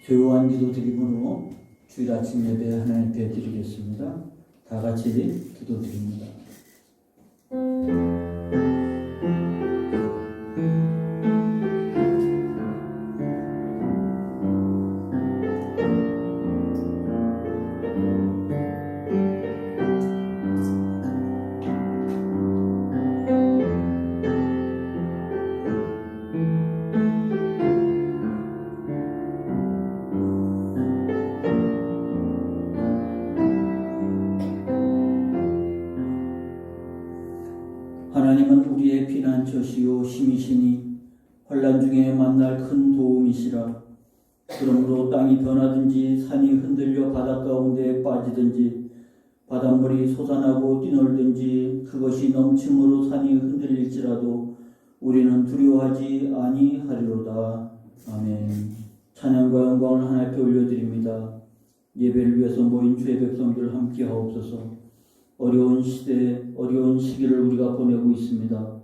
조용한 기도 드림으로 주일 아침 예배 하나님께 드리겠습니다. 다 같이 기도 드립니다. 하나님은 우리의 피난처시요 힘이시니 환난 중에 만날 큰 도움이시라. 그러므로 땅이 변하든지 산이 흔들려 바닷 가운데 빠지든지 바닷물이 솟아나고 뛰놀든지 그것이 넘침으로 산이 흔들릴지라도 우리는 두려워하지 아니하리로다. 아멘. 찬양과 영광을 하나님께 올려드립니다. 예배를 위해서 모인 주의 백성들 함께 하옵소서. 어려운 시대, 어려운 시기를 우리가 보내고 있습니다.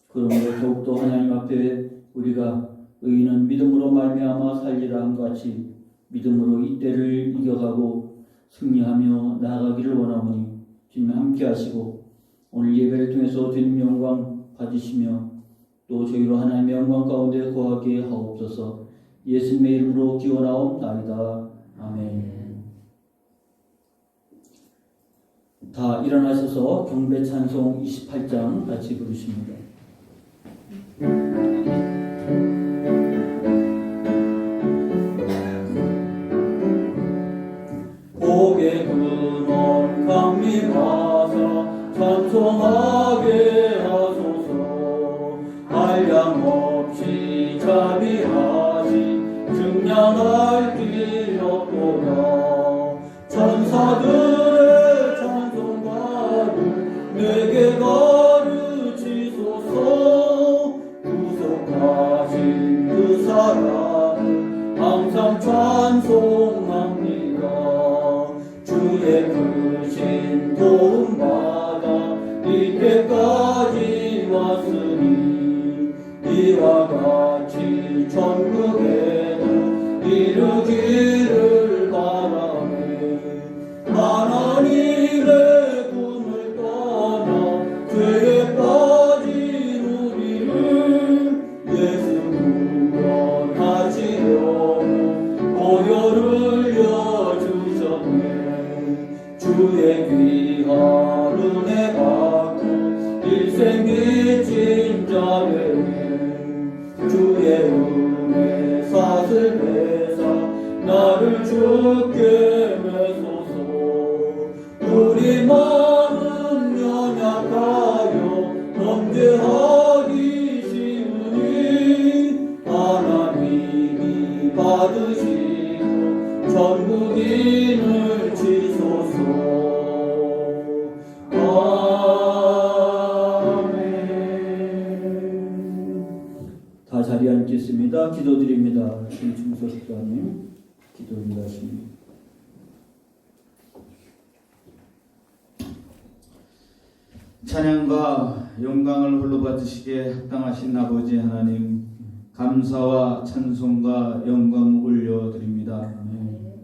그러므로 더욱더 하나님 앞에 우리가 의인은 믿음으로 말미암아 살리라 함같이 믿음으로 이 때를 이겨가고 승리하며 나아가기를 원하오니 주님 함께 하시고 오늘 예배를 통해서 주님 영광 받으시며 또 저희로 하나님의 영광 가운데 거하게 하옵소서. 예수님의 이름으로 기원하옵나이다. 아멘. 다 일어나셔서 경배 찬송 28장 같이 부르십니다. 고개 근원 강림하사 찬송하게 하소서. 한량 없이 자비하시 증량할 길 없도다. 천사들의 내게 가르치소서. 구속하신 그 사랑을 항상 찬송합니다. 주의 크신 도움받아 이때까지 왔으니 이와 같이 천국에도 이르기를 바라네. 하나님의 죄에 빠진 우리를 예수 구원하시려고 보혈을 여주셨네. 주의 귀한 은혜 받고 일생 빚진 자에게 주의 은혜 사슬 매사 나를 주께 매소서. 우리 마음 연약하여 범죄하기 쉬우니 하나님이 받으시고 천국인을 지소서. 아멘. 다 자리에 앉겠습니다. 기도드립니다. 김충석 집사님 기도 인도하십니다. 찬양과 영광을 홀로 받으시기에 합당하신 아버지 하나님, 감사와 찬송과 영광 올려드립니다.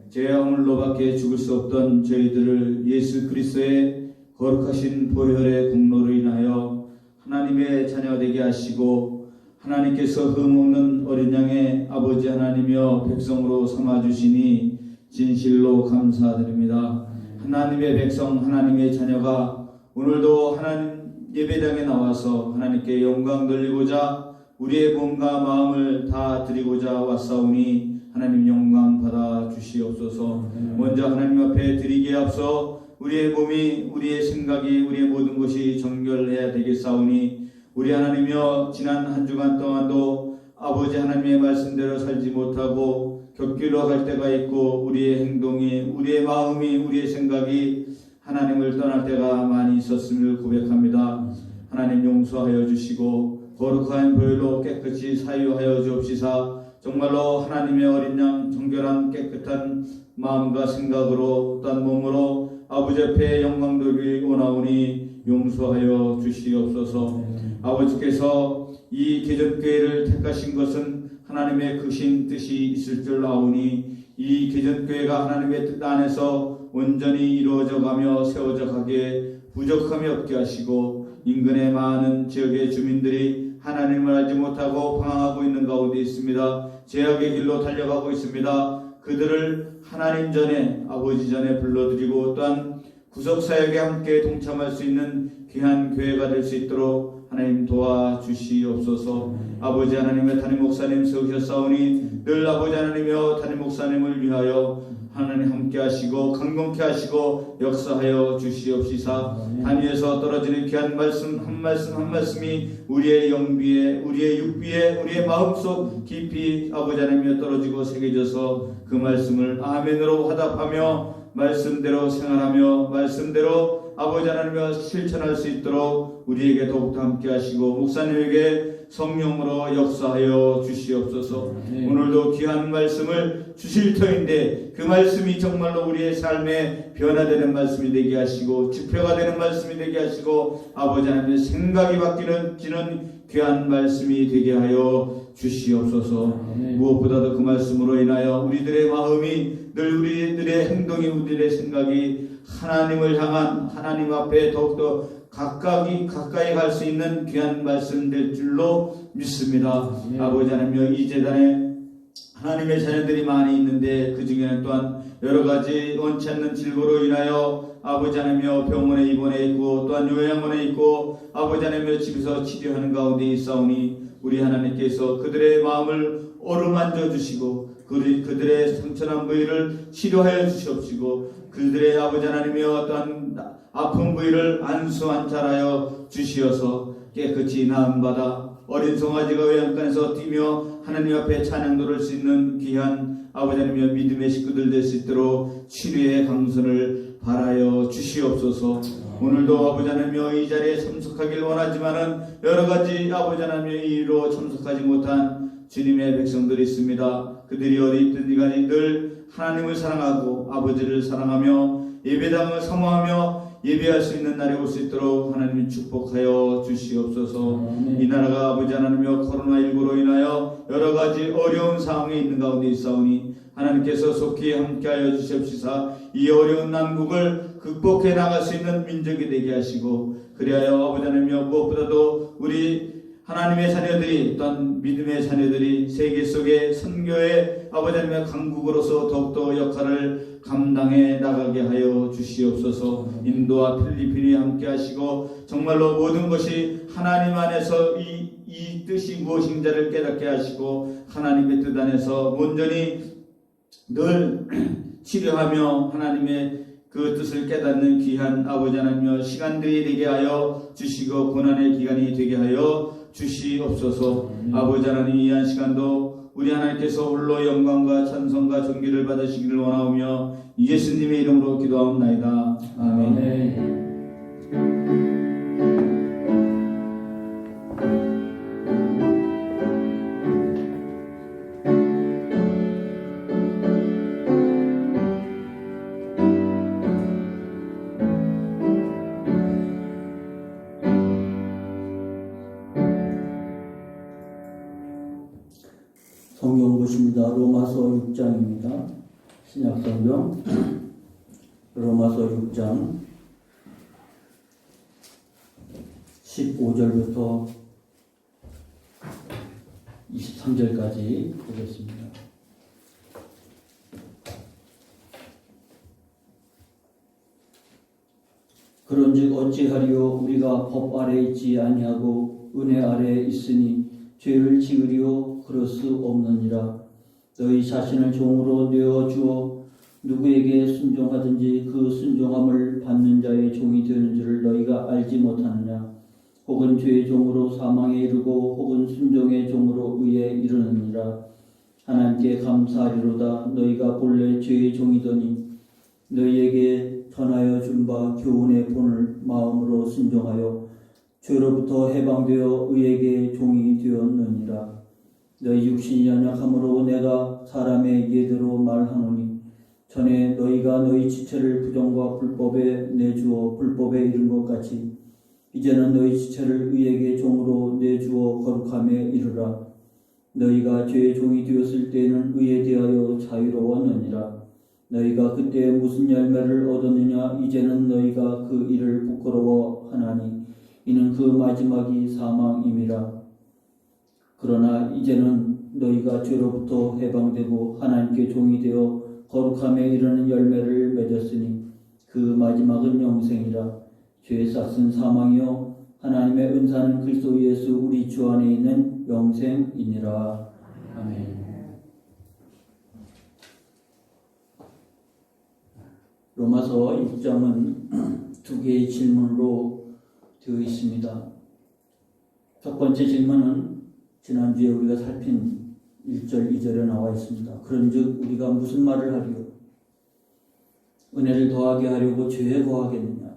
죄와 오늘로밖에 죽을 수 없던 저희들을 예수 그리스도의 거룩하신 보혈의 공로로 인하여 하나님의 자녀가 되게 하시고 하나님께서 흠없는 어린 양의 아버지 하나님이여 백성으로 삼아주시니 진실로 감사드립니다. 하나님의 백성, 하나님의 자녀가 오늘도 하나님 예배당에 나와서 하나님께 영광 돌리고자 우리의 몸과 마음을 다 드리고자 왔사오니 하나님 영광 받아 주시옵소서. 먼저 하나님 앞에 드리기에 앞서 우리의 몸이, 우리의 생각이, 우리의 모든 것이 정결해야 되겠사오니 우리 하나님이여 지난 한 주간 동안도 아버지 하나님의 말씀대로 살지 못하고 곁길로 갈 때가 있고 우리의 행동이, 우리의 마음이, 우리의 생각이 하나님을 떠날 때가 많이 있었음을 고백합니다. 하나님 용서하여 주시고 거룩한 보혈로 깨끗이 사유하여 주옵시사. 정말로 하나님의 어린 양 정결한 깨끗한 마음과 생각으로 또한 몸으로 아버지 앞에 영광 돌리기 원하오니 용서하여 주시옵소서. 아버지께서 이 개전교회를 택하신 것은 하나님의 크신 뜻이 있을 줄 아오니 이 개전교회가 하나님의 뜻 안에서 온전히 이루어져 가며 세워져 가기에 부족함이 없게 하시고 인근의 많은 지역의 주민들이 하나님을 알지 못하고 방황하고 있는 가운데 있습니다. 죄악의 길로 달려가고 있습니다. 그들을 하나님 전에 아버지 전에 불러드리고 또한 구속사역에 함께 동참할 수 있는 귀한 교회가 될 수 있도록 하나님 도와주시옵소서. 아버지 하나님의 담임 목사님 세우셨사오니 늘 아버지 하나님이여 담임 목사님을 위하여 하나님 함께 하시고 강건케 하시고 역사하여 주시옵시사. 단위에서 떨어지는 귀한 말씀 한 말씀 한 말씀이 우리의 영비에 우리의 육비에 우리의 마음속 깊이 아버지 하나님이여 떨어지고 새겨져서 그 말씀을 아멘으로 화답하며 말씀대로 생활하며 말씀대로 아버지 하나님이여 실천할 수 있도록 우리에게 더욱더 함께 하시고 목사님에게 성령으로 역사하여 주시옵소서. 오늘도 귀한 말씀을 주실 터인데 그 말씀이 정말로 우리의 삶에 변화되는 말씀이 되게 하시고 지표가 되는 말씀이 되게 하시고 아버지 하나님의 생각이 바뀌는 귀한 말씀이 되게 하여 주시옵소서. 무엇보다도 그 말씀으로 인하여 우리들의 마음이 늘 우리들의 행동이 우리들의 생각이 하나님을 향한 하나님 앞에 더욱더 가까이 갈 수 있는 귀한 말씀 될 줄로 믿습니다. 아버지 하나님여 이 재단에 하나님의 자녀들이 많이 있는데 그 중에는 또한 여러 가지 원치 않는 질고로 인하여 아버지 하나님여 병원에 입원해 있고 또한 요양원에 있고 아버지 하나님여 집에서 치료하는 가운데 있사오니 우리 하나님께서 그들의 마음을 어루만져 주시고 그들의 상처난 부위를 치료하여 주시옵시고 그들의 아버지 하나님이여 어떠한 아픈 부위를 안수안찰하여 주시어서 깨끗이 나음받아 어린 송아지가 외양간에서 뛰며 하나님 앞에 찬양 돌릴 수 있는 귀한 아버지 하나님이여 믿음의 식구들 될 수 있도록 치료의 강선을 바라여 주시옵소서. 오늘도 아버지 하나님이여 이 자리에 참석하길 원하지만은 여러 가지 아버지 하나님의 이유로 참석하지 못한 주님의 백성들이 있습니다. 그들이 어디 있든지 간에 늘 하나님을 사랑하고 아버지를 사랑하며 예배당을 사모하며 예배할 수 있는 날이 올 수 있도록 하나님 축복하여 주시옵소서. 이 나라가 아버지 하나님이여 코로나19로 인하여 여러 가지 어려운 상황에 있는 가운데 있사오니 하나님께서 속히 함께하여 주시옵시사 이 어려운 난국을 극복해 나갈 수 있는 민족이 되게 하시고 그리하여 아버지 하나님이여 무엇보다도 우리 하나님의 자녀들이 또한 믿음의 자녀들이 세계 속의 선교의 아버지 하나님의 강국으로서 더욱더 역할을 감당해 나가게 하여 주시옵소서. 인도와 필리핀이 함께 하시고 정말로 모든 것이 하나님 안에서 이 뜻이 무엇인지를 깨닫게 하시고 하나님의 뜻 안에서 온전히 늘 치료하며 하나님의 그 뜻을 깨닫는 귀한 아버지 하나님여 시간들이 되게 하여 주시고 고난의 기간이 되게 하여 주시옵소서. 아버지 하나님 이 한 시간도 우리 하나님께서 홀로 영광과 찬송과 존귀를 받으시기를 원하오며 예수님의 이름으로 기도하옵나이다. 아멘. 성경 보십니다. 로마서 6장입니다. 신약성경 로마서 6장 15절부터 23절까지 보겠습니다. 그런즉 어찌하리요 우리가 법 아래 있지 아니하고 은혜 아래 있으니 죄를 지으리요 그럴 수 없느니라. 너희 자신을 종으로 내어주어 누구에게 순종하든지 그 순종함을 받는 자의 종이 되는 줄을 너희가 알지 못하느냐. 혹은 죄의 종으로 사망에 이르고 혹은 순종의 종으로 의에 이르느니라. 하나님께 감사하리로다. 너희가 본래 죄의 종이더니 너희에게 전하여 준 바 교훈의 본을 마음으로 순종하여 죄로부터 해방되어 의에게 종이 되었느니라. 너희 육신이 연약함으로 내가 사람의 예대로 말하노니 전에 너희가 너희 지체를 부정과 불법에 내주어 불법에 이른 것 같이 이제는 너희 지체를 의에게 종으로 내주어 거룩함에 이르라. 너희가 죄의 종이 되었을 때에는 의에 대하여 자유로웠느니라. 너희가 그때 무슨 열매를 얻었느냐? 이제는 너희가 그 일을 부끄러워하나니 이는 그 마지막이 사망임이라. 그러나 이제는 너희가 죄로부터 해방되고 하나님께 종이 되어 거룩함에 이르는 열매를 맺었으니 그 마지막은 영생이라. 죄의 싹은 사망이요 하나님의 은사는 그리스도 예수 우리 주 안에 있는 영생이니라. 아멘. 로마서 6장은 두 개의 질문으로 되어 있습니다. 첫 번째 질문은 지난주에 우리가 살핀 1절, 2절에 나와 있습니다. 그런즉 우리가 무슨 말을 하리요? 은혜를 더하게 하려고 죄에 거하겠느냐?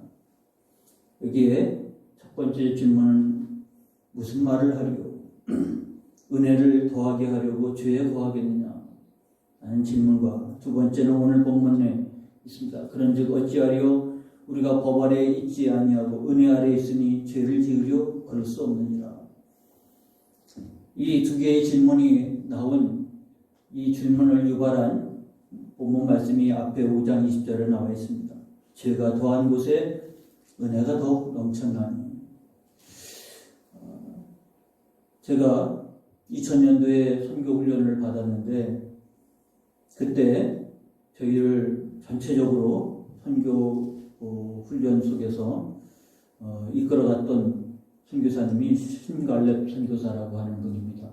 여기에 첫 번째 질문은 무슨 말을 하리요? 은혜를 더하게 하려고 죄에 거하겠느냐? 라는 질문과 두 번째는 오늘 본문에 있습니다. 그런즉 어찌하리요? 우리가 법 아래에 있지 아니하고 은혜 아래에 있으니 죄를 지으려 그럴 수 없느니라. 이 두 개의 질문이 나온 이 질문을 유발한 본문 말씀이 앞에 5장 20절에 나와 있습니다. 죄가 더한 곳에 은혜가 더욱 넘쳐나니. 제가 2000년도에 선교훈련을 받았는데 그때 저희를 전체적으로 선교 훈련 속에서 이끌어갔던 선교사님이 신갈렙 선교사라고 하는 분입니다.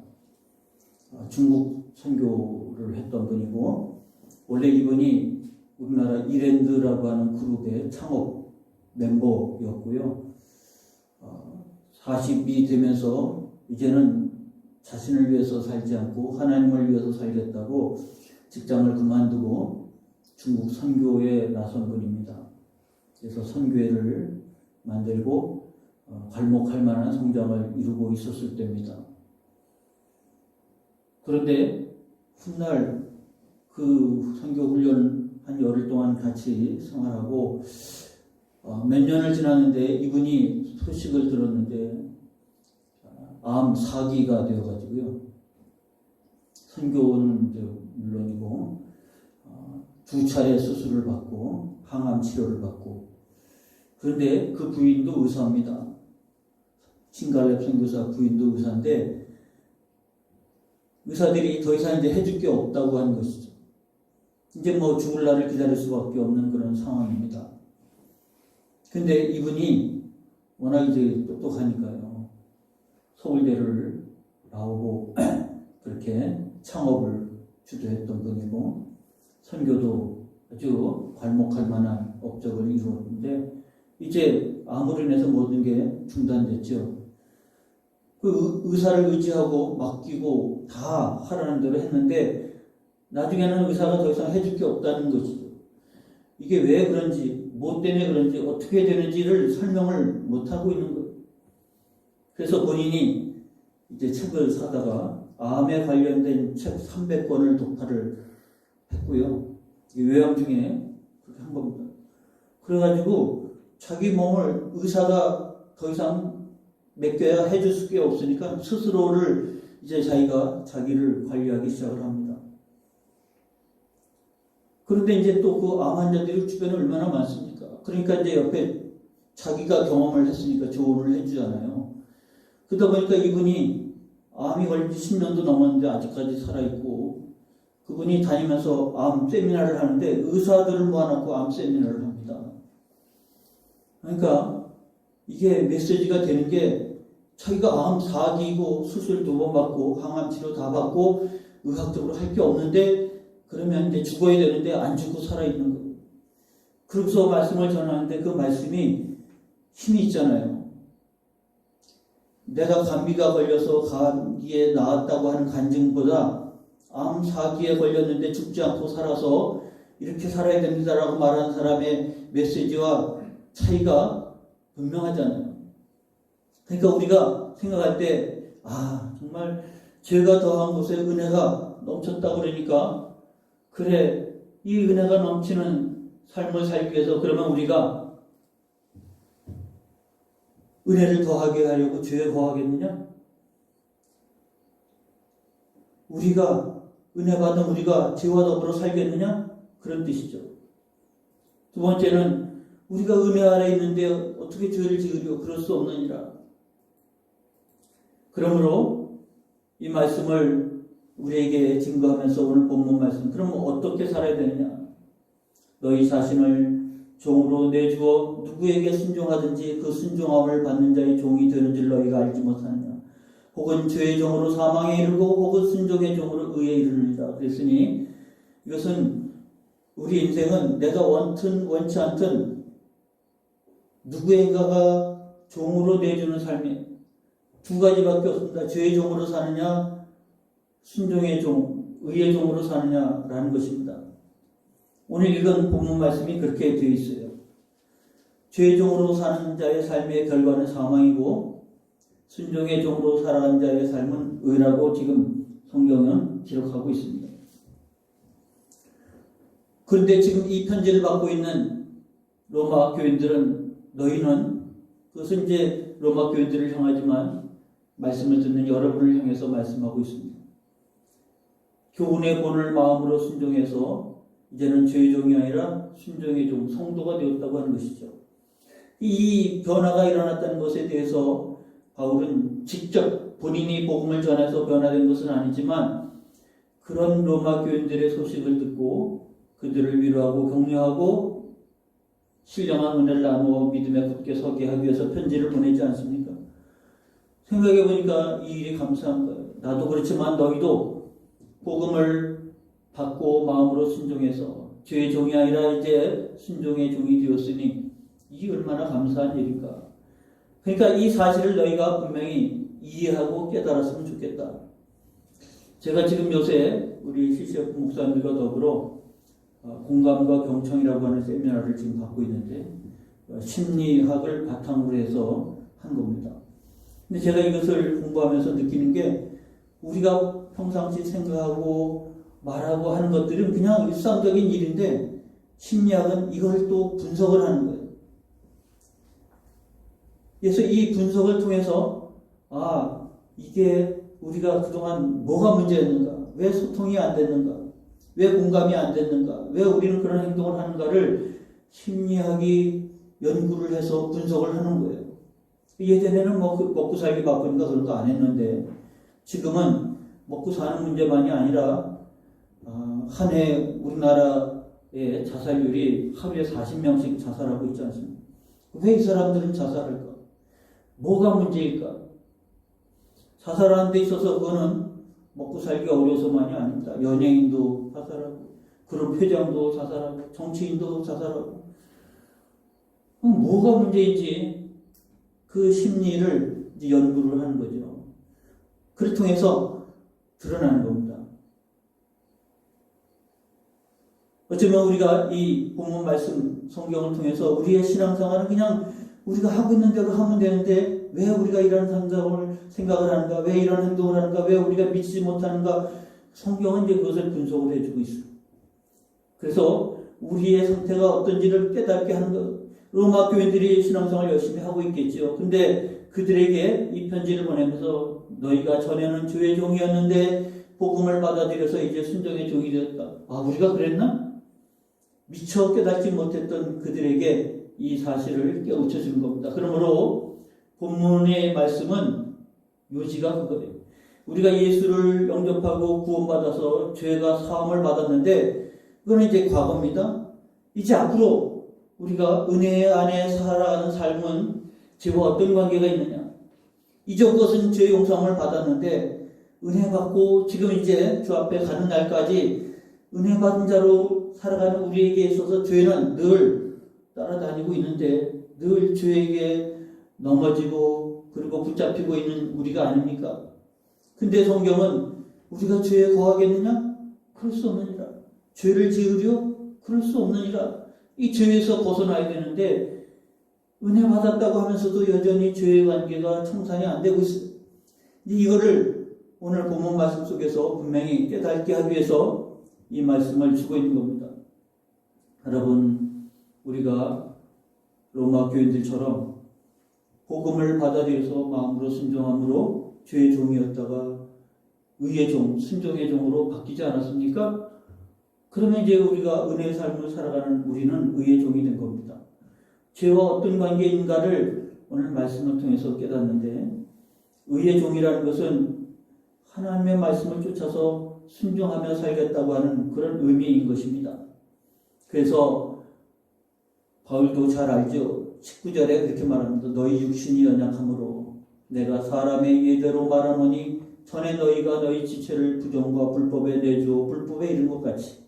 중국 선교를 했던 분이고 원래 이분이 우리나라 이랜드라고 하는 그룹의 창업 멤버였고요. 40이 되면서 이제는 자신을 위해서 살지 않고 하나님을 위해서 살겠다고 직장을 그만두고 중국 선교에 나선 분입니다. 그래서 선교회를 만들고 괄목할 만한 성장을 이루고 있었을 때입니다. 그런데 훗날 그 선교훈련 한 열흘 동안 같이 생활하고 몇 년을 지났는데 이분이 소식을 들었는데 암 4기가 되어가지고요. 선교는 이제 물론이고 2차례 수술을 받고 항암 치료를 받고 그런데 그 부인도 의사입니다. 신갈렙 선교사 부인도 의사인데 의사들이 더 이상 이제 해줄 게 없다고 하는 것이죠. 이제 뭐 죽을 날을 기다릴 수밖에 없는 그런 상황입니다. 근데 이분이 워낙 이제 똑똑하니까요. 서울대를 나오고 그렇게 창업을 주도했던 분이고 선교도 아주 괄목할 만한 업적을 이루었는데 이제 암으로 인해서 모든 게 중단됐죠. 그 의사를 의지하고 맡기고 다 하라는 대로 했는데 나중에는 의사가 더 이상 해줄 게 없다는 것이죠. 이게 왜 그런지, 뭐 때문에 그런지, 어떻게 되는지를 설명을 못하고 있는 거예요. 그래서 본인이 이제 책을 사다가 암에 관련된 책 300권을 독파를 했고요. 요양 중에 그렇게 한 겁니다. 그래가지고 자기 몸을 의사가 더 이상 맡겨야 해줄 게 없으니까 스스로를 이제 자기를 관리하기 시작을 합니다. 그런데 이제 또 그 암 환자들이 주변에 얼마나 많습니까? 그러니까 이제 옆에 자기가 경험을 했으니까 조언을 해주잖아요. 그러다 보니까 이분이 암이 걸린 지 10년도 넘었는데 아직까지 살아있고 그분이 다니면서 암 세미나를 하는데 의사들을 모아놓고 암 세미나를 합니다. 그러니까 이게 메시지가 되는 게 자기가 암 4기고 수술 2번 받고 항암 치료 다 받고 의학적으로 할 게 없는데 그러면 이제 죽어야 되는데 안 죽고 살아있는 거예요. 그러고서 말씀을 전하는데 그 말씀이 힘이 있잖아요. 내가 감기가 걸려서 감기에 나았다고 하는 간증보다 암 4기에 걸렸는데 죽지 않고 살아서 이렇게 살아야 됩니다라고 말하는 사람의 메시지와 차이가 분명하잖아요. 그러니까 우리가 생각할 때 정말 죄가 더한 곳에 은혜가 넘쳤다 그러니까 그래 이 은혜가 넘치는 삶을 살기 위해서 그러면 우리가 은혜를 더하게 하려고 죄에 거하겠느냐? 우리가 은혜 받은 우리가 죄와 더불어 살겠느냐? 그런 뜻이죠. 두 번째는 우리가 은혜 아래 있는데 어떻게 죄를 지으려? 그럴 수 없느니라. 그러므로 이 말씀을 우리에게 증거하면서 오늘 본문 말씀, 그럼 어떻게 살아야 되느냐? 너희 자신을 종으로 내주어 누구에게 순종하든지 그 순종함을 받는 자의 종이 되는 줄 너희가 알지 못하느냐? 혹은 죄의 종으로 사망에 이르고 혹은 순종의 종으로 의에 이르느니라. 그랬으니 이것은 우리 인생은 내가 원튼 원치 않든 누구인가가 종으로 내주는 삶이 두 가지밖에 없습니다. 죄의 종으로 사느냐, 순종의 종, 의의 종으로 사느냐라는 것입니다. 오늘 읽은 본문 말씀이 그렇게 되어 있어요. 죄의 종으로 사는 자의 삶의 결과는 사망이고 순종의 종으로 살아간 자의 삶은 의라고 지금 성경은 기록하고 있습니다. 그런데 지금 이 편지를 받고 있는 로마 교인들은 너희는, 그것은 이제 로마 교인들을 향하지만 말씀을 듣는 여러분을 향해서 말씀하고 있습니다. 교훈의 본을 마음으로 순종해서 이제는 죄의 종이 아니라 순종의 종, 성도가 되었다고 하는 것이죠. 이 변화가 일어났다는 것에 대해서 바울은 직접 본인이 복음을 전해서 변화된 것은 아니지만 그런 로마 교인들의 소식을 듣고 그들을 위로하고 격려하고 신령한 은혜를 나누어 믿음에 굳게 서게 하기 위해서 편지를 보내지 않습니까? 생각해 보니까 이 일이 감사한 거예요. 나도 그렇지만 너희도 복음을 받고 마음으로 순종해서 죄의 종이 아니라 이제 순종의 종이 되었으니 이게 얼마나 감사한 일인가. 그러니까 이 사실을 너희가 분명히 이해하고 깨달았으면 좋겠다. 제가 지금 요새 우리 CCF 목사님과 더불어 공감과 경청이라고 하는 세미나를 지금 받고 있는데 심리학을 바탕으로 해서 한 겁니다. 근데 제가 이것을 공부하면서 느끼는 게 우리가 평상시 생각하고 말하고 하는 것들은 그냥 일상적인 일인데 심리학은 이걸 또 분석을 하는 거예요. 그래서 이 분석을 통해서 이게 우리가 그동안 뭐가 문제였는가, 왜 소통이 안 됐는가, 왜 공감이 안 됐는가, 왜 우리는 그런 행동을 하는가를 심리학이 연구를 해서 분석을 하는 거예요. 예전에는 먹고 살기 바쁘니까 그런 거 안 했는데 지금은 먹고 사는 문제만이 아니라 한 해 우리나라의 자살률이 하루에 40명씩 자살하고 있지 않습니까? 왜 이 사람들은 자살할까? 뭐가 문제일까? 자살하는 데 있어서 그거는 먹고 살기가 어려서만이 아닙니다. 연예인도 자살하고 그룹 회장도 자살하고 정치인도 자살하고 그럼 뭐가 문제인지 그 심리를 이제 연구를 하는 거죠. 그를 통해서 드러나는 겁니다. 어쩌면 우리가 이 본문 말씀 성경을 통해서 우리의 신앙생활은 그냥 우리가 하고 있는 대로 하면 되는데 왜 우리가 이런 생각을 하는가, 왜 이런 행동을 하는가, 왜 우리가 믿지 못하는가, 성경은 이제 그것을 분석을 해주고 있어요. 그래서 우리의 상태가 어떤지를 깨닫게 하는 것. 로마 교인들이 신앙생활을 열심히 하고 있겠죠. 근데 그들에게 이 편지를 보내면서 너희가 전에는 죄의 종이었는데 복음을 받아들여서 이제 순종의 종이 되었다. 우리가 그랬나? 미처 깨닫지 못했던 그들에게 이 사실을 깨우쳐 주는 겁니다. 그러므로 본문의 말씀은 요지가 그거예요. 우리가 예수를 영접하고 구원받아서 죄가 사함을 받았는데 그건 이제 과거입니다. 이제 앞으로 우리가 은혜 안에 살아가는 삶은 죄와 어떤 관계가 있느냐? 이전 것은 죄 용서함을 받았는데 은혜 받고 지금 이제 주 앞에 가는 날까지 은혜 받은 자로 살아가는 우리에게 있어서 죄는 늘 따라다니고 있는데 늘 죄에게 넘어지고 그리고 붙잡히고 있는 우리가 아닙니까? 근데 성경은 우리가 죄에 거하겠느냐? 그럴 수 없느니라. 죄를 지으려? 그럴 수 없느니라. 이 죄에서 벗어나야 되는데 은혜 받았다고 하면서도 여전히 죄의 관계가 청산이 안 되고 있어요. 이거를 오늘 본문 말씀 속에서 분명히 깨닫게 하기 위해서 이 말씀을 주고 있는 겁니다. 여러분, 우리가 로마 교인들처럼 복음을 받아들여서 마음으로 순종함으로 죄의 종이었다가 의의 종, 순종의 종으로 바뀌지 않았습니까? 그러면 이제 우리가 은혜의 삶을 살아가는 우리는 의의 종이 된 겁니다. 죄와 어떤 관계인가를 오늘 말씀을 통해서 깨닫는데, 의의 종이라는 것은 하나님의 말씀을 쫓아서 순종하며 살겠다고 하는 그런 의미인 것입니다. 그래서 바울도 잘 알죠. 19절에 그렇게 말합니다. 너희 육신이 연약함으로 내가 사람의 예대로 말하노니 전에 너희가 너희 지체를 부정과 불법에 내주어 불법에 이른 것 같이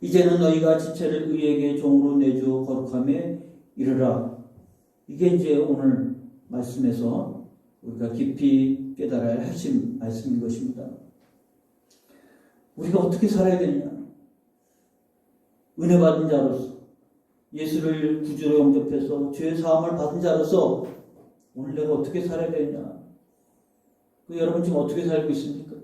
이제는 너희가 지체를 의에게 종으로 내주어 거룩함에 이르라. 이게 이제 오늘 말씀에서 우리가 깊이 깨달아야 할 핵심 말씀인 것입니다. 우리가 어떻게 살아야 되느냐? 은혜 받은 자로서 예수를 구주로 영접해서 죄 사함을 받은 자로서 오늘 내가 어떻게 살아야 되느냐? 여러분 지금 어떻게 살고 있습니까?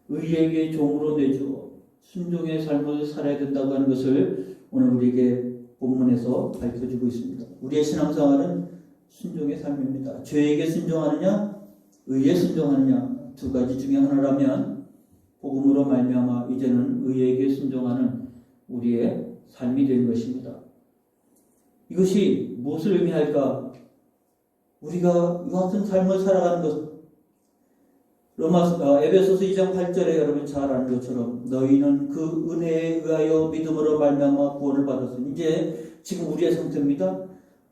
의에게 종으로 내주어 순종의 삶을 살아야 된다고 하는 것을 오늘 우리에게 본문에서 밝혀주고 있습니다. 우리의 신앙생활은 순종의 삶입니다. 죄에게 순종하느냐, 의에 순종하느냐, 두 가지 중에 하나라면 복음으로 말미암아 이제는 의에게 순종하는 우리의 삶이 된 것입니다. 이것이 무엇을 의미할까? 우리가 이와 같은 삶을 살아가는 것, 에베소서 2장 8절에 여러분 잘 아는 것처럼 너희는 그 은혜에 의하여 믿음으로 말미암아 구원을 받았으니, 이제 지금 우리의 상태입니다.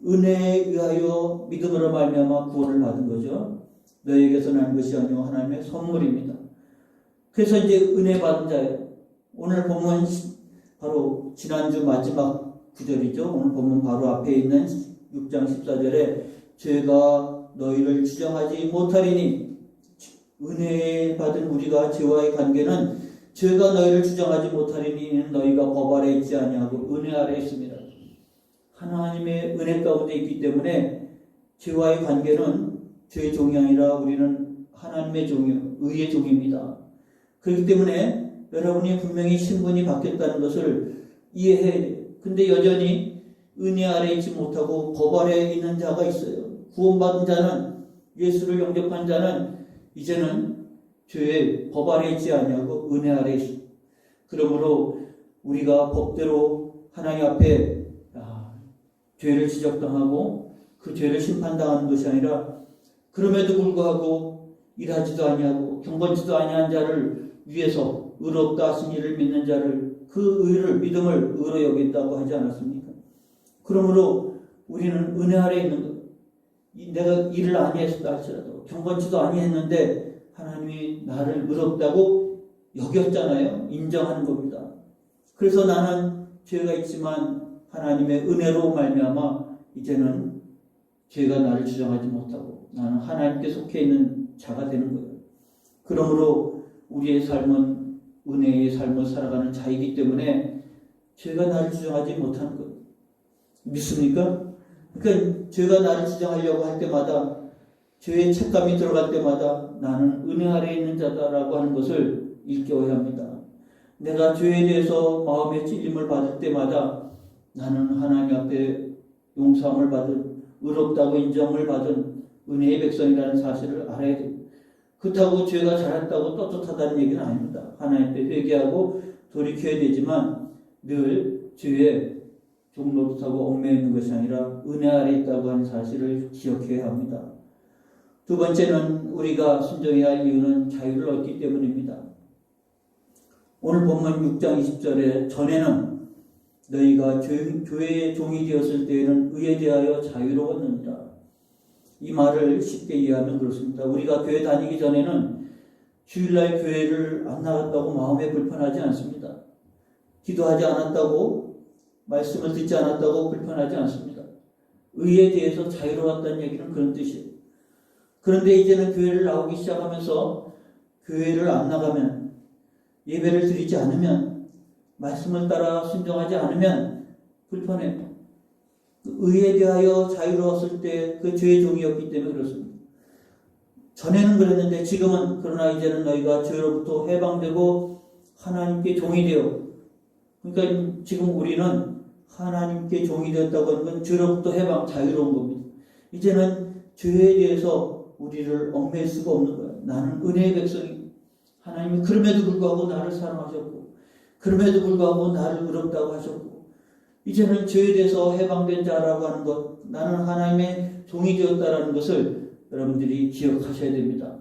은혜에 의하여 믿음으로 말미암아 구원을 받은 거죠. 너희에게서 난 것이 아니오 하나님의 선물입니다. 그래서 이제 은혜 받은 자예요. 오늘 본문 바로 지난주 마지막 구절이죠. 오늘 본문 바로 앞에 있는 6장 14절에 죄가 너희를 주장하지 못하리니, 은혜 받은 우리가 죄와의 관계는 죄가 너희를 주장하지 못하리니 너희가 법 아래 있지 아니하고 은혜 아래 있습니다. 하나님의 은혜 가운데 있기 때문에 죄와의 관계는 죄의 종이 아니라 우리는 하나님의 종이요, 의의 종입니다. 그렇기 때문에 여러분이 분명히 신분이 바뀌었다는 것을 이해해야 돼요. 근데 여전히 은혜 아래 있지 못하고 법 아래 있는 자가 있어요. 구원받은 자는, 예수를 영접한 자는 이제는 죄의 법 아래 있지 아니하고 은혜 아래 있습니다. 그러므로 우리가 법대로 하나님 앞에 죄를 지적당하고 그 죄를 심판당하는 것이 아니라, 그럼에도 불구하고 일하지도 아니하고 경건치도 아니한 자를 위해서 의롭다 하신 이를 믿는 자를, 그 의를, 믿음을 의로 여긴다고 하지 않았습니까? 그러므로 우리는 은혜 아래 있는 것. 내가 일을 아니했다 할지라도, 경건치도 아니했는데 하나님이 나를 의롭다고 여겼잖아요. 인정하는 겁니다. 그래서 나는 죄가 있지만 하나님의 은혜로 말미암아 이제는 죄가 나를 주장하지 못하고 나는 하나님께 속해 있는 자가 되는 거예요. 그러므로 우리의 삶은 은혜의 삶을 살아가는 자이기 때문에 죄가 나를 주장하지 못하는 거예요. 믿습니까? 그러니까 죄가 나를 주장하려고 할 때마다, 죄의 책감이 들어갈 때마다 나는 은혜 아래 있는 자다라고 하는 것을 일깨워야 합니다. 내가 죄에 대해서 마음의 찔림을 받을 때마다 나는 하나님 앞에 용서함을 받은, 의롭다고 인정을 받은 은혜의 백성이라는 사실을 알아야 됩니다. 그렇다고 죄가 잘했다고 떳떳하다는 얘기는 아닙니다. 하나님 앞에 회개하고 돌이켜야 되지만 늘 죄에 종노릇하고 얽매여 있는 것이 아니라 은혜 아래 있다고 하는 사실을 기억해야 합니다. 두 번째는 우리가 순종해야 할 이유는 자유를 얻기 때문입니다. 오늘 본문 6장 20절에 전에는 너희가 교회의 종이 되었을 때에는 의에 대하여 자유로웠느니라. 이 말을 쉽게 이해하면 그렇습니다. 우리가 교회 다니기 전에는 주일날 교회를 안 나갔다고 마음에 불편하지 않습니다. 기도하지 않았다고, 말씀을 듣지 않았다고 불편하지 않습니다. 의에 대해서 자유로웠다는 얘기는 그런 뜻이에요. 그런데 이제는 교회를 나오기 시작하면서 교회를 안 나가면, 예배를 드리지 않으면, 말씀을 따라 순종하지 않으면 불편해요. 의에 대하여 자유로웠을 때 그 죄의 종이었기 때문에 그렇습니다. 전에는 그랬는데 지금은, 그러나 이제는 너희가 죄로부터 해방되고 하나님께 종이 되어, 그러니까 지금 우리는 하나님께 종이 되었다고 하는 건 죄로부터 해방, 자유로운 겁니다. 이제는 죄에 대해서 우리를 얽매일 수가 없는 거예요. 나는 은혜의 백성이 하나님이 그럼에도 불구하고 나를 사랑하셨고 그럼에도 불구하고 나를 의롭다고 하셨고 이제는 죄에 대해서 해방된 자라고 하는 것 나는 하나님의 종이 되었다라는 것을 여러분들이 기억하셔야 됩니다.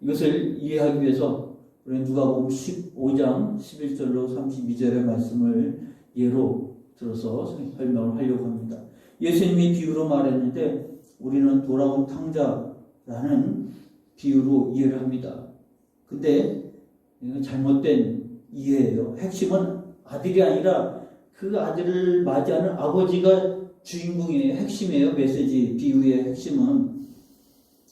이것을 이해하기 위해서 우리 누가복음 15장 11절로 32절의 말씀을 예로 들어서 설명을 하려고 합니다. 예수님이 비유로 말했는데 우리는 돌아온 탕자라는 비유로 이해를 합니다. 근데 이건 잘못된 이해예요. 핵심은 아들이 아니라 그 아들을 맞이하는 아버지가 주인공이에요. 핵심이에요. 메시지 비유의 핵심은.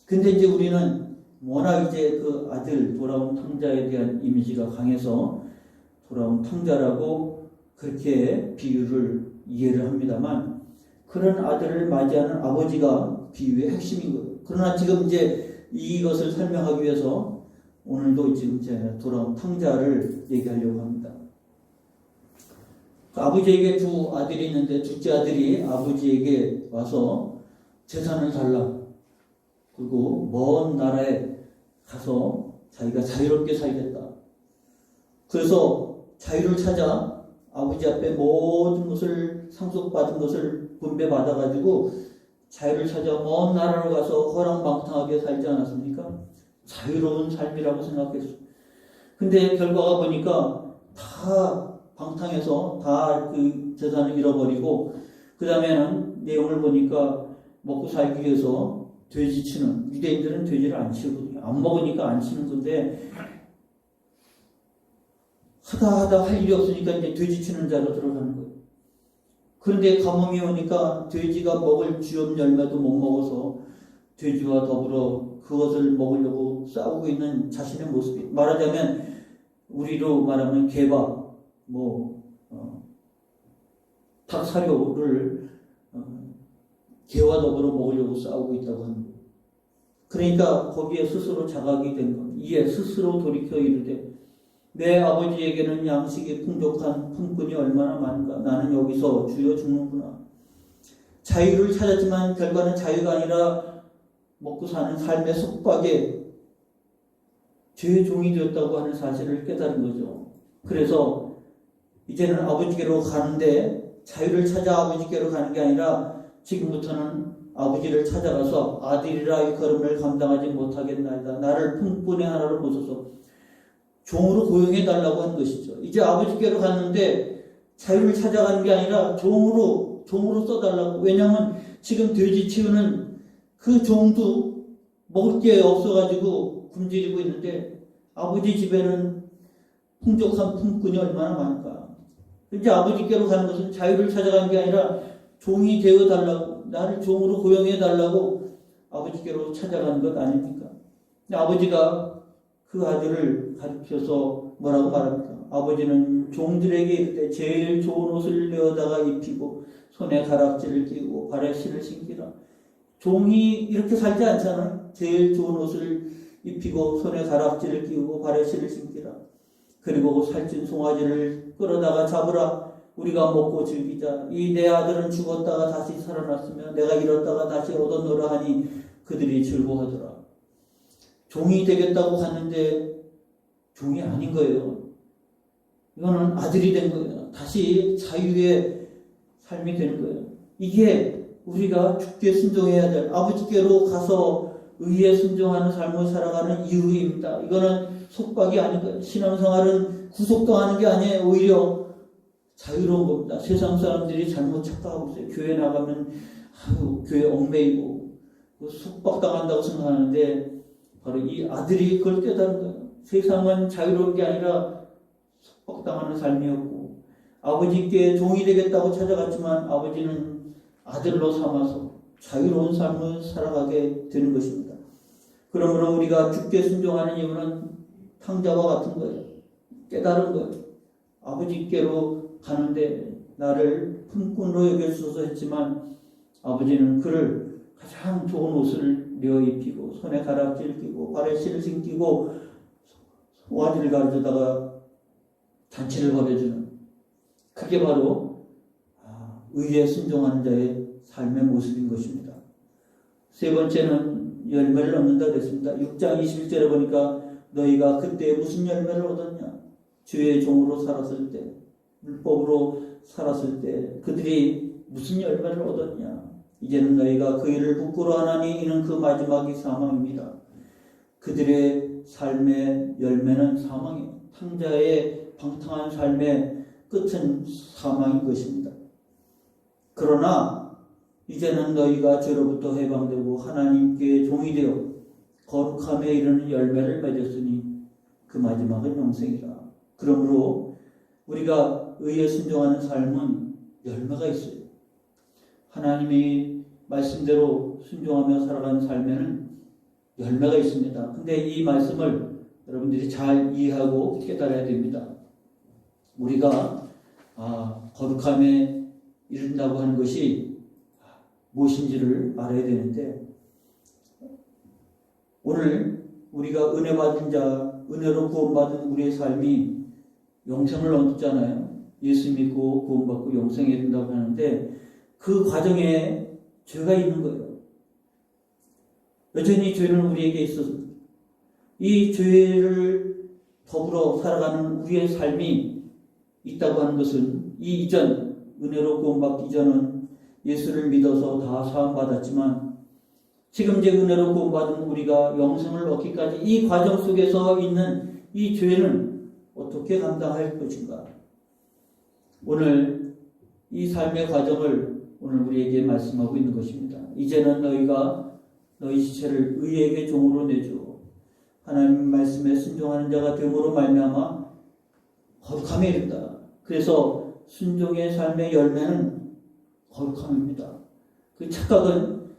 근데 이제 우리는 워낙 이제 그 아들 돌아온 탕자에 대한 이미지가 강해서 돌아온 탕자라고 그렇게 비유를 이해를 합니다만 그런 아들을 맞이하는 아버지가 비유의 핵심인 거예요. 그러나 지금 이제 이것을 설명하기 위해서 오늘도 지금 이제 돌아온 탕자를 얘기하려고 합니다. 아버지에게 두 아들이 있는데 둘째 아들이 아버지에게 와서 재산을 달라. 그리고 먼 나라에 가서 자기가 자유롭게 살겠다. 그래서 자유를 찾아 아버지 앞에 모든 것을 상속받은 것을 분배받아가지고 자유를 찾아 먼 나라로 가서 허랑방탕하게 살지 않았습니까? 자유로운 삶이라고 생각했어요. 근데 결과가 보니까 다 방탕해서 다 그 재산을 잃어버리고 그 다음에는 내용을 보니까 먹고 살기 위해서 돼지 치는 유대인들은 돼지를 안 치거든요. 안 먹으니까 안 치는 건데 하다 할 일이 없으니까 이제 돼지 치는 자로 들어가는 거예요. 그런데 가뭄이 오니까 돼지가 먹을 쥐엄 열매도 못 먹어서 돼지와 더불어 그것을 먹으려고 싸우고 있는 자신의 모습이 말하자면 우리로 말하면 개밥 닭 사료를 개와 더불어 먹으려고 싸우고 있다고 하는 거예요. 그러니까 거기에 스스로 자각이 된 것. 이에 스스로 돌이켜 이르되 내 아버지에게는 양식이 풍족한 품꾼이 얼마나 많은가. 나는 여기서 주여 죽는구나. 자유를 찾았지만 결과는 자유가 아니라 먹고 사는 삶의 속박에 죄의 종이 되었다고 하는 사실을 깨달은 거죠. 그래서 이제는 아버지께로 가는데 자유를 찾아 아버지께로 가는 게 아니라 지금부터는 아버지를 찾아가서 아들이라 이 걸음을 감당하지 못하겠나이다. 나를 품꾼의 하나로 보소서. 종으로 고용해달라고 한 것이죠. 이제 아버지께로 갔는데 자유를 찾아가는 게 아니라 종으로 써달라고. 왜냐하면 지금 돼지 치우는 그 종도 먹을 게 없어가지고 굶주리고 있는데 아버지 집에는 풍족한 품꾼이 얼마나 많을까. 이제 아버지께로 가는 것은 자유를 찾아가는 게 아니라 종이 되어달라고, 나를 종으로 고용해달라고 아버지께로 찾아가는 것 아닙니까? 근데 아버지가 그 아들을 가르쳐서 뭐라고 말합니까? 아버지는 종들에게 이르되 제일 좋은 옷을 내어다가 입히고 손에 가락지를 끼고 발에 신을 신기라. 종이 이렇게 살지 않잖아요. 제일 좋은 옷을 입히고 손에 가락지를 끼우고 발에 신을 신기라. 그리고 살찐 송아지를 끌어다가 잡으라. 우리가 먹고 즐기자. 이 내 아들은 죽었다가 다시 살아났으며 내가 잃었다가 다시 얻었노라 하니 그들이 즐거워하더라. 종이 되겠다고 갔는데 종이 아닌 거예요. 이거는 아들이 된 거예요. 다시 자유의 삶이 되는 거예요. 이게 우리가 주께 순종해야 될, 아버지께로 가서 의에 순종하는 삶을 살아가는 이유입니다. 이거는 속박이 아닌 거예요. 신앙생활은 구속당하는 게 아니에요. 오히려 자유로운 겁니다. 세상 사람들이 잘못 착각하고 있어요. 교회 나가면 교회 얽매이고 속박당한다고 생각하는데 바로 이 아들이 그걸 깨달은 거예요. 세상은 자유로운 게 아니라 속박당하는 삶이었고 아버지께 종이 되겠다고 찾아갔지만 아버지는 아들로 삼아서 자유로운 삶을 살아가게 되는 것입니다. 그러므로 우리가 주께 순종하는 이유는 탕자와 같은 거예요. 깨달은 거예요. 아버지께로 가는데 나를 품꾼으로 여겨주소서 했지만 아버지는 그를 가장 좋은 옷을 내어 입히고 손에 가락지를 끼고 발에 실을 신기고 송아지를 가르쳐다가 잔치를 벌여주는, 그게 바로 의에 순종하는 자의 삶의 모습인 것입니다. 세 번째는 열매를 얻는다 그랬습니다. 6장 21절에 보니까 너희가 그때 무슨 열매를 얻었냐? 주의 종으로 살았을 때, 율법으로 살았을 때 그들이 무슨 열매를 얻었냐? 이제는 너희가 그 일을 부끄러워하나니 이는 그 마지막이 사망입니다. 그들의 삶의 열매는 사망이에요. 탕자의 방탕한 삶의 끝은 사망인 것입니다. 그러나 이제는 너희가 죄로부터 해방되고 하나님께 종이 되어 거룩함에 이르는 열매를 맺었으니 그 마지막은 영생이라. 그러므로 우리가 의에 순종하는 삶은 열매가 있어요. 하나님이 말씀대로 순종하며 살아가는 삶에는 열매가 있습니다. 근데 이 말씀을 여러분들이 잘 이해하고 깨달아야 됩니다. 우리가 거룩함에 이른다고 하는 것이 무엇인지를 알아야 되는데, 오늘 우리가 은혜 받은 자, 은혜로 구원받은 우리의 삶이 영생을 얻잖아요. 예수 믿고 구원받고 영생에 이른다고 하는데 그 과정에 죄가 있는 거예요. 여전히 죄는 우리에게 있어서 이 죄를 더불어 살아가는 우리의 삶이 있다고 하는 것은 이 이전, 은혜로 구원받기 이전은 예수를 믿어서 다 사함받았지만 지금 이제 은혜로 구원받은 우리가 영생을 얻기까지 이 과정 속에서 있는 이 죄는 어떻게 감당할 것인가? 오늘 이 삶의 과정을 오늘 우리에게 말씀하고 있는 것입니다. 이제는 너희가 너희 지체를 의에게 종으로 내주어 하나님 말씀에 순종하는 자가 됨으로 말미암아 거룩함에 이른다. 그래서 순종의 삶의 열매는 거룩함입니다. 그 착각은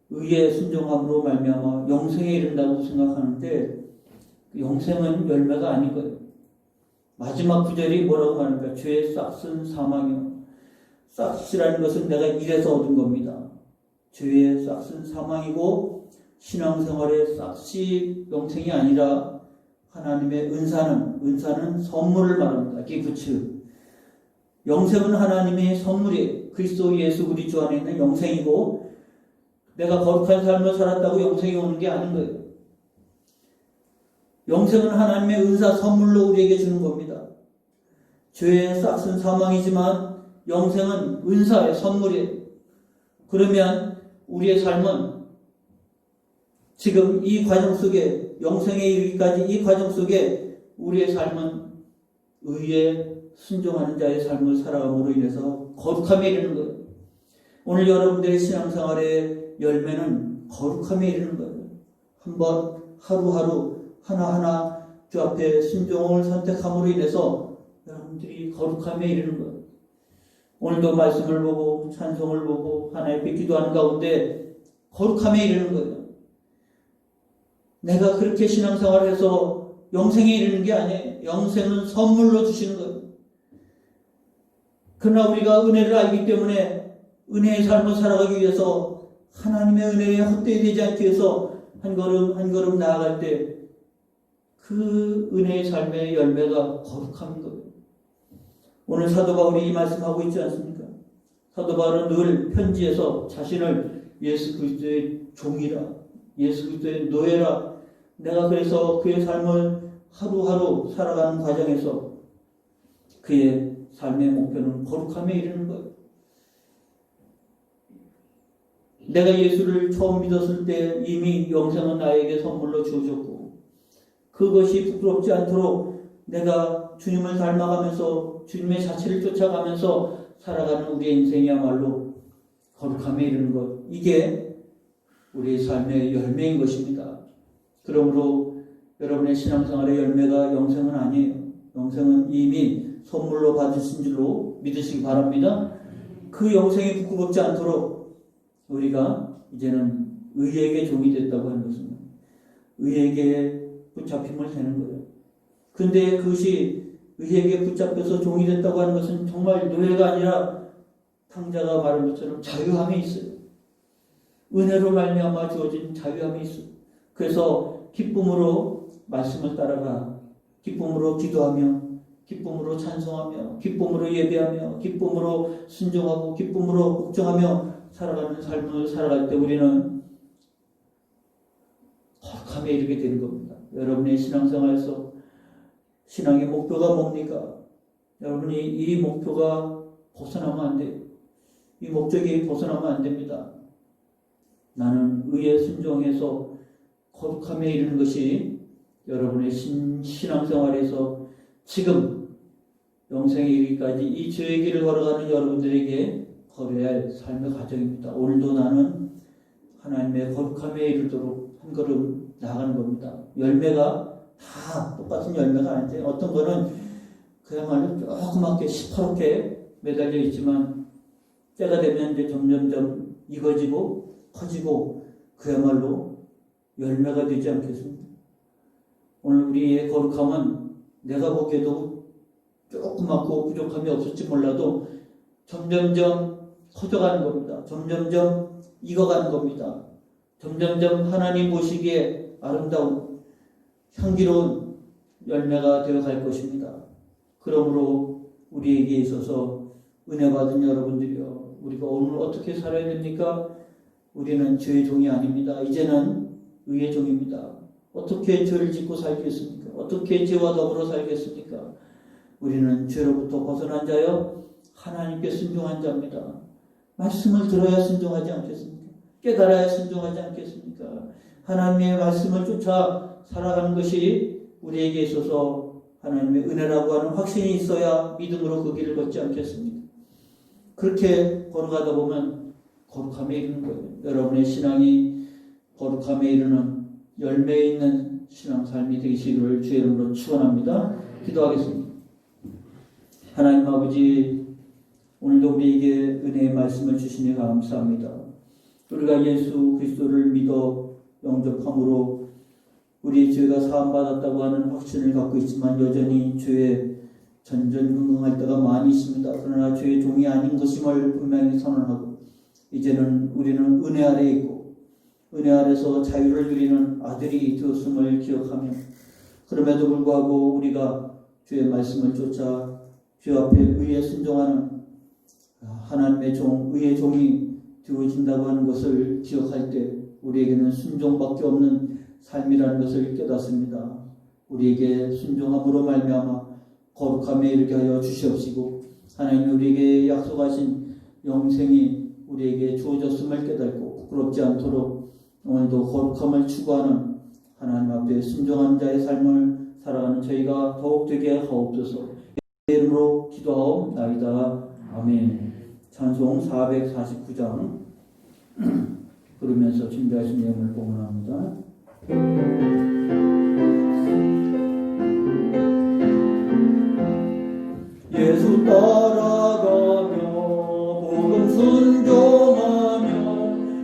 의에 순종함으로 말미암아 영생에 이른다고 생각하는데 영생은 열매가 아닌 거예요. 마지막 구절이 뭐라고 말합니까? 죄의 싹은 사망이요. 싹이라는 것은 내가 일해서 얻은 겁니다. 죄의 싹은 사망이고 신앙생활의 싹이 영생이 아니라 하나님의 은사는 선물을 말합니다. 기프츠. 영생은 하나님의 선물이에요. 그리스도 예수 우리 주 안에 있는 영생이고 내가 거룩한 삶을 살았다고 영생이 오는 게 아닌 거예요. 영생은 하나님의 은사 선물로 우리에게 주는 겁니다. 죄의 싹은 사망이지만 영생은 은사의 선물이에요. 그러면 우리의 삶은 지금 이 과정 속에 영생에 이르기까지 이 과정 속에 우리의 삶은 의에 순종하는 자의 삶을 살아감으로 인해서 거룩함에 이르는 거예요. 오늘 여러분들의 신앙생활의 열매는 거룩함에 이르는 거예요. 한번 하루하루 하나하나 주 앞에 순종을 선택함으로 인해서 여러분들이 거룩함에 이르는 거예요. 오늘도 말씀을 보고 찬송을 보고 하나님 앞에 기도하는 가운데 거룩함에 이르는 거예요. 내가 그렇게 신앙생활을 해서 영생에 이르는 게 아니에요. 영생은 선물로 주시는 거예요. 그러나 우리가 은혜를 알기 때문에 은혜의 삶을 살아가기 위해서 하나님의 은혜에 헛되이 되지 않기 위해서 한 걸음 한 걸음 나아갈 때 그 은혜의 삶의 열매가 거룩한 거예요. 오늘 사도 바울이 이 말씀하고 있지 않습니까? 사도 바울은 늘 편지에서 자신을 예수 그리스도의 종이라, 예수 그리스도의 노예라, 내가 그래서 그의 삶을 하루하루 살아가는 과정에서 그의 삶의 목표는 거룩함에 이르는 거예요. 내가 예수를 처음 믿었을 때 이미 영생은 나에게 선물로 주어졌고 그것이 부끄럽지 않도록 내가 주님을 닮아가면서 주님의 자체를 쫓아가면서 살아가는 우리의 인생이야말로 거룩함에 이르는 것, 이게 우리의 삶의 열매인 것입니다. 그러므로 여러분의 신앙생활의 열매가 영생은 아니에요. 영생은 이미 선물로 받으신 줄로 믿으시기 바랍니다. 그 영생이 부끄럽지 않도록 우리가 이제는 의에게 종이 됐다고 하는 것은 의에게 붙잡힘을 되는 거예요. 근데 그것이 의에게 붙잡혀서 종이 됐다고 하는 것은 정말 노예가 아니라 탕자가 말한 것처럼 자유함이 있어요. 은혜로 말미암아 주어진 자유함이 있어요. 그래서 기쁨으로 말씀을 따라가, 기쁨으로 기도하며, 기쁨으로 찬송하며, 기쁨으로 예배하며, 기쁨으로 순종하고, 기쁨으로 걱정하며 살아가는 삶을 살아갈 때 우리는 거룩함에 이르게 되는 겁니다. 여러분의 신앙생활에서 신앙의 목표가 뭡니까? 여러분이 이 목표가 벗어나면 안 돼요. 이 목적이 벗어나면 안 됩니다. 나는 의에 순종해서 거룩함에 이르는 것이 여러분의 신앙생활에서 지금 영생에 이르기까지 이 주의 길을 걸어가는 여러분들에게 걸어야 할 삶의 과정입니다. 오늘도 나는 하나님의 거룩함에 이르도록 한 걸음 나아가는 겁니다. 열매가 다 똑같은 열매가 아닌데 어떤 거는 그야말로 조그맣게 시퍼렇게 매달려 있지만 때가 되면 이제 점점점 익어지고 커지고 그야말로 열매가 되지 않겠습니까? 오늘 우리의 거룩함은 내가 보기에도 조그맣고 부족함이 없을지 몰라도 점점점 커져가는 겁니다. 점점점 익어가는 겁니다. 점점점 하나님 보시기에 아름다운 향기로운 열매가 되어갈 것입니다. 그러므로 우리에게 있어서 은혜 받은 여러분들이요, 우리가 오늘 어떻게 살아야 됩니까? 우리는 죄의 종이 아닙니다. 이제는 의의 종입니다. 어떻게 죄를 짓고 살겠습니까? 어떻게 죄와 더불어 살겠습니까? 우리는 죄로부터 벗어난 자요, 하나님께 순종한 자입니다. 말씀을 들어야 순종하지 않겠습니까? 깨달아야 순종하지 않겠습니까? 하나님의 말씀을 쫓아 살아가는 것이 우리에게 있어서 하나님의 은혜라고 하는 확신이 있어야 믿음으로 그 길을 걷지 않겠습니까? 그렇게 걸어가다 보면 거룩함에 이르는 거예요. 여러분의 신앙이 거룩함에 이르는 열매 있는 신앙 삶이 되시기를 주의 이름으로 축원합니다. 기도하겠습니다. 하나님 아버지, 오늘도 우리에게 은혜의 말씀을 주시니 감사합니다. 우리가 예수 그리스도를 믿어 영접함으로 우리의 죄가 사함받았다고 하는 확신을 갖고 있지만 여전히 죄에 전전긍긍할 때가 많이 있습니다. 그러나 죄의 종이 아닌 것임을 분명히 선언하고 이제는 우리는 은혜 아래에 있고 은혜 아래서 자유를 누리는 아들이 되었음을 기억하며 그럼에도 불구하고 우리가 주의 말씀을 쫓아 주 앞에 의에 순종하는 하나님의 종, 의의 종이 되어진다고 하는 것을 기억할 때 우리에게는 순종밖에 없는 삶이라는 것을 깨닫습니다. 우리에게 순종함으로 말미암아 거룩함에 이르게 하여 주시옵시고 하나님이 우리에게 약속하신 영생이 우리에게 주어졌음을 깨닫고 부끄럽지 않도록 오늘도 거룩함을 추구하는 하나님 앞에 순종한 자의 삶을 살아가는 저희가 더욱 되게 하옵소서. 이름으로 기도하옵나이다. 아멘. 찬송 449장 부르면서 준비하신 내용을 봉헌합니다. 예수 따라가며 복음 순종하며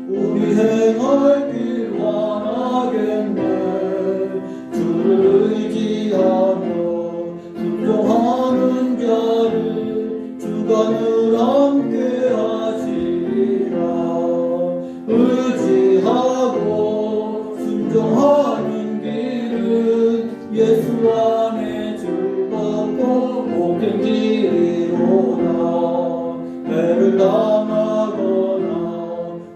우리 행할 길 원하겠네. 주를 의지하며 순종하는 자를 주가 늘 함께 하시리라. 의지하고 순종하는 길은 예수 안에 즐겁고 복된 길이로다. 배를 당하거나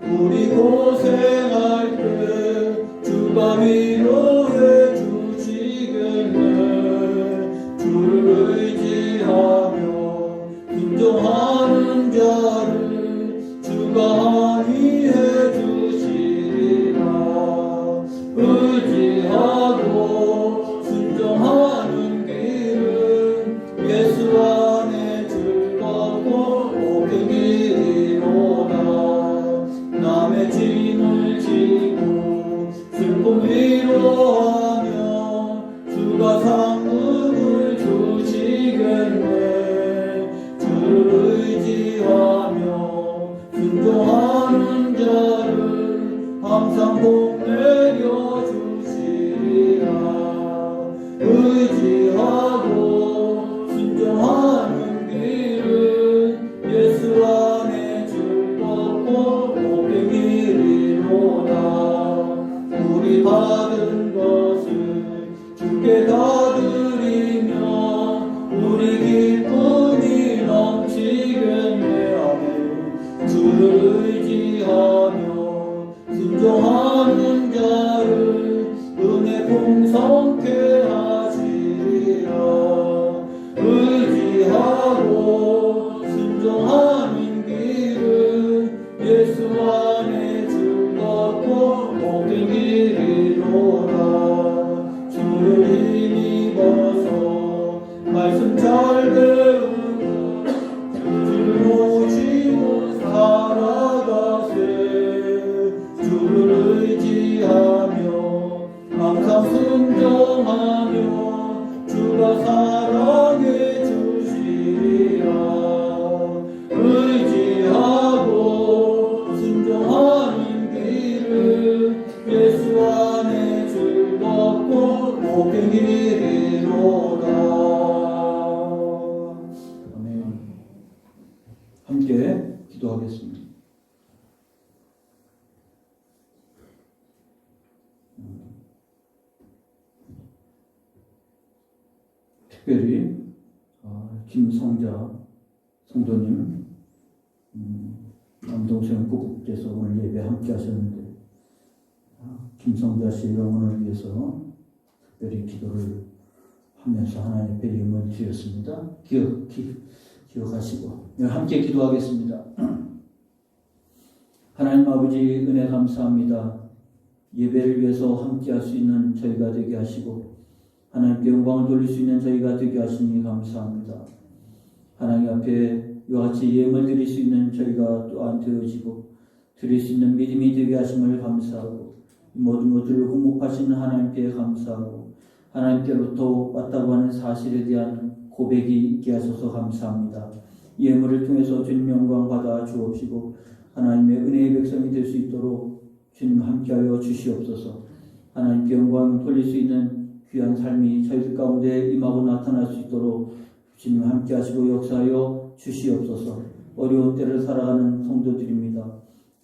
우리 고생할 때 주가 위로해 주시겠네. 주를 의지하며 순종하는 자를 주가 안위해 주시리라. 의지하고 순종하는 길은 예수 안에 즐겁고 복된 길이로다. 남의 짐을 지고 슬픔 위로하며 주가 상급을 주시겠네. 주를 의지하며 순종하는 자를 항상 복 내려 주시리라. 의지하고 순종하는 길은 예수 안에 즐겁고 복된 길이로다. 우리 받은 것을 주께 다 드리며 우리 기쁨이 넘치겠네. 아멘. 주를 의지하며 순종하는 자를 안에 즐겁고 복된 길이로다. 주를 힘입어서 말씀 잘 배우고 주를 모시고 살아가세. 주를 의지하며 항상 순종하며 주가 사랑해 주시리라. 의지하고 순종하는 길을 예수 안에 즐겁고 복된 길이로다. 아멘. 함께 기도하겠습니다. 특별히 김성자 성도님, 남동생 부국께서 오늘 예배 함께 하셨는데 김성자 씨 영혼을 위해서 특별히 기도를 하면서 하나님 앞에 예물을 드렸습니다. 기억하시고 함께 기도하겠습니다. 하나님 아버지 은혜 감사합니다. 예배를 위해서 함께 할 수 있는 저희가 되게 하시고 하나님께 영광을 돌릴 수 있는 저희가 되게 하시니 감사합니다. 하나님 앞에 이와 같이 예물 드릴 수 있는 저희가 또한 되어지고 드릴 수 있는 믿음이 되게 하심을 감사하고 모든 것들을 공급하시는 하나님께 감사하고 하나님께로부터 왔다고 하는 사실에 대한 고백이 있게 하셔서 감사합니다. 예물을 통해서 주님 영광 받아 주옵시고 하나님의 은혜의 백성이 될 수 있도록 주님 함께하여 주시옵소서. 하나님께 영광 돌릴 수 있는 귀한 삶이 저희들 가운데 임하고 나타날 수 있도록 주님 함께 하시고 역사하여 주시옵소서. 어려운 때를 살아가는 성도들입니다.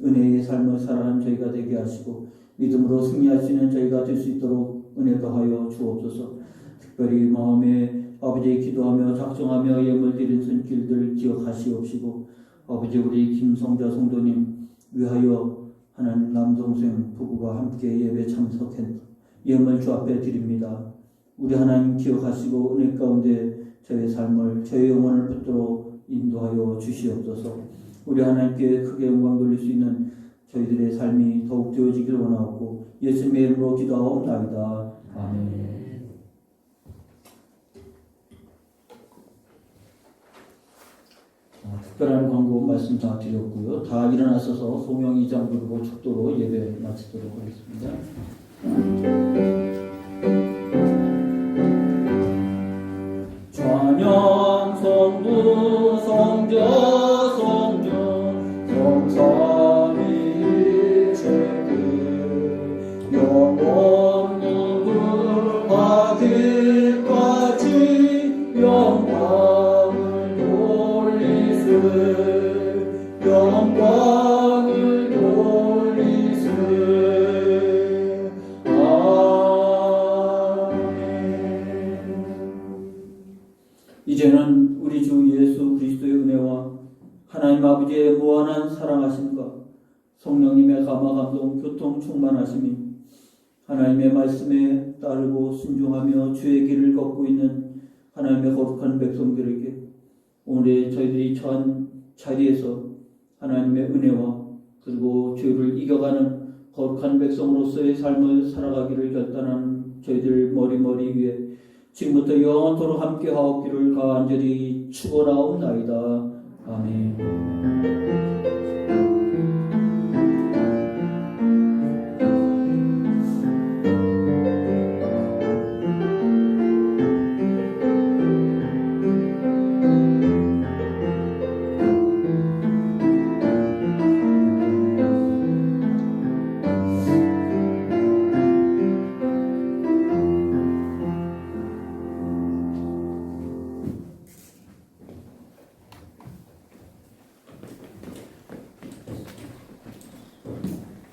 은혜의 삶을 살아가는 저희가 되게 하시고 믿음으로 승리할 수 있는 저희가 될 수 있도록 은혜 더하여 주옵소서. 특별히 마음에 아버지의 기도하며 작정하며 예물 드린 손길들 기억하시옵시고 아버지 우리 김성자 성도님 위하여 하나님 남동생 부부가 함께 예배 참석했 예물 주 앞에 드립니다. 우리 하나님 기억하시고 은혜 가운데 저의 삶을 저의 영혼을 붙들어 인도하여 주시옵소서. 우리 하나님께 크게 영광 돌릴 수 있는 저희들의 삶이 더욱 되어지길 원하옵고 예수님의 이름으로 기도하옵나이다. 아멘. 특별한 광고 말씀 다 드렸고요. 다 일어나셔서 소명 2장 부르고 축도로 예배 마치도록 하겠습니다. 찬양 성부 성자 성령 성삼위일체그 영원 무궁하기까지 영광을 돌리세 영광을 돌리세. 이제는 우리 주 예수 그리스도의 은혜와 하나님 아버지의 무한한 사랑하심과 성령님의 감화 감동 교통 충만하심이 하나님의 말씀에 따르고 순종하며 주의 길을 걷고 있는 하나님의 거룩한 백성들에게 오늘의 저희들이 처한 자리에서 하나님의 은혜와 그리고 죄를 이겨가는 거룩한 백성으로서의 삶을 살아가기를 결단하는 저희들 머리 위에 지금부터 영원토록 함께 하옵기를 간절히 축원하옵나이다.